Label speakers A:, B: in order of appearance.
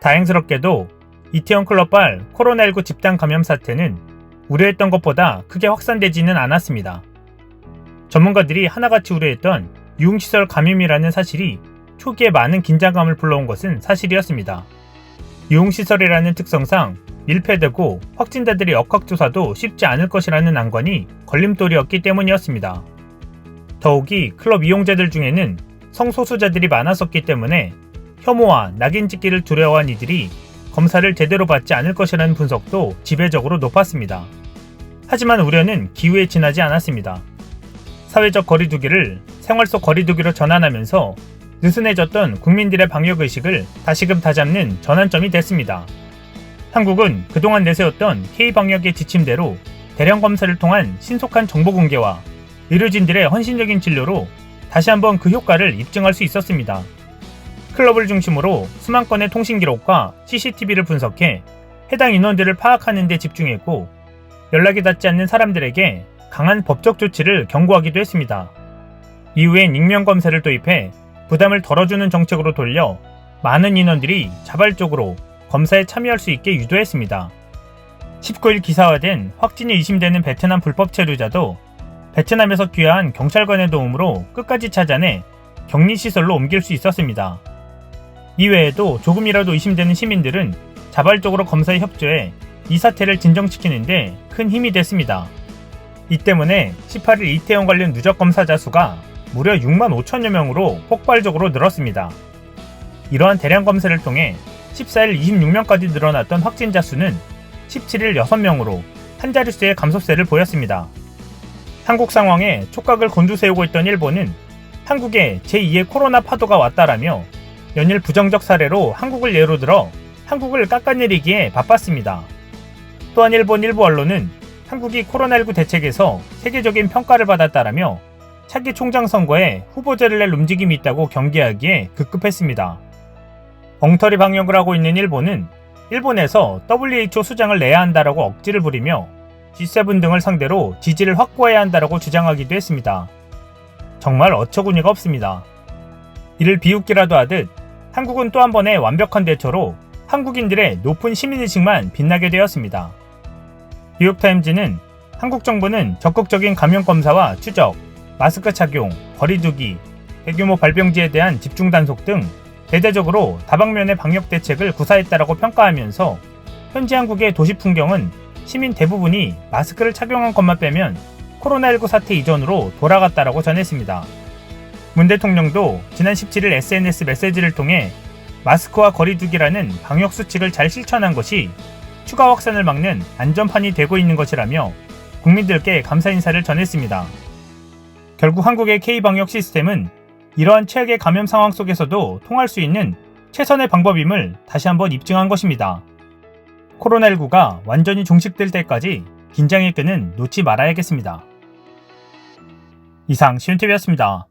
A: 다행스럽게도 이태원 클럽발 코로나19 집단 감염 사태는 우려했던 것보다 크게 확산되지는 않았습니다. 전문가들이 하나같이 우려했던 유흥시설 감염이라는 사실이 초기에 많은 긴장감을 불러온 것은 사실이었습니다. 유흥시설이라는 특성상 밀폐되고 확진자들의 역학조사도 쉽지 않을 것이라는 난관이 걸림돌이었기 때문이었습니다. 더욱이 클럽 이용자들 중에는 성소수자들이 많았었기 때문에 혐오와 낙인 찍기를 두려워한 이들이 검사를 제대로 받지 않을 것이라는 분석도 지배적으로 높았습니다. 하지만 우려는 기후에 지나지 않았습니다. 사회적 거리두기를 생활 속 거리두기로 전환하면서 느슨해졌던 국민들의 방역의식을 다시금 다잡는 전환점이 됐습니다. 한국은 그동안 내세웠던 K방역의 지침대로 대량 검사를 통한 신속한 정보 공개와 의료진들의 헌신적인 진료로 다시 한번 그 효과를 입증할 수 있었습니다. 클럽을 중심으로 수만 건의 통신 기록과 CCTV를 분석해 해당 인원들을 파악하는 데 집중했고, 연락이 닿지 않는 사람들에게 강한 법적 조치를 경고하기도 했습니다. 이후엔 익명검사를 도입해 부담을 덜어주는 정책으로 돌려 많은 인원들이 자발적으로 검사에 참여할 수 있게 유도했습니다. 19일 기사화된 확진이 의심되는 베트남 불법 체류자도 베트남에서 귀화한 경찰관의 도움으로 끝까지 찾아내 격리시설로 옮길 수 있었습니다. 이외에도 조금이라도 의심되는 시민들은 자발적으로 검사에 협조해 이 사태를 진정시키는데 큰 힘이 됐습니다. 이 때문에 18일 이태원 관련 누적 검사자 수가 무려 6만 5천여 명으로 폭발적으로 늘었습니다. 이러한 대량 검사를 통해 14일 26명까지 늘어났던 확진자 수는 17일 6명으로 한 자릿수의 감소세를 보였습니다. 한국 상황에 촉각을 곤두세우고 있던 일본은 한국에 제2의 코로나 파도가 왔다라며 연일 부정적 사례로 한국을 예로 들어 한국을 깎아내리기에 바빴습니다. 또한 일본 일부 언론은 한국이 코로나19 대책에서 세계적인 평가를 받았다라며 차기 총장 선거에 후보자를 낼 움직임이 있다고 경계하기에 급급했습니다. 엉터리 방역을 하고 있는 일본은 일본에서 WHO 수장을 내야 한다라고 억지를 부리며 G7 등을 상대로 지지를 확보해야 한다라고 주장하기도 했습니다. 정말 어처구니가 없습니다. 이를 비웃기라도 하듯 한국은 또 한 번의 완벽한 대처로 한국인들의 높은 시민의식만 빛나게 되었습니다. 뉴욕타임즈는 한국 정부는 적극적인 감염검사와 추적, 마스크 착용, 거리두기, 대규모 발병지에 대한 집중 단속 등 대대적으로 다방면의 방역 대책을 구사했다라고 평가하면서 현재 한국의 도시 풍경은 시민 대부분이 마스크를 착용한 것만 빼면 코로나19 사태 이전으로 돌아갔다라고 전했습니다. 문 대통령도 지난 17일 SNS 메시지를 통해 마스크와 거리두기라는 방역 수칙을 잘 실천한 것이 추가 확산을 막는 안전판이 되고 있는 것이라며 국민들께 감사 인사를 전했습니다. 결국 한국의 K방역 시스템은 이러한 최악의 감염 상황 속에서도 통할 수 있는 최선의 방법임을 다시 한번 입증한 것입니다. 코로나19가 완전히 종식될 때까지 긴장의 끈은 놓지 말아야겠습니다. 이상 시윤TV였습니다.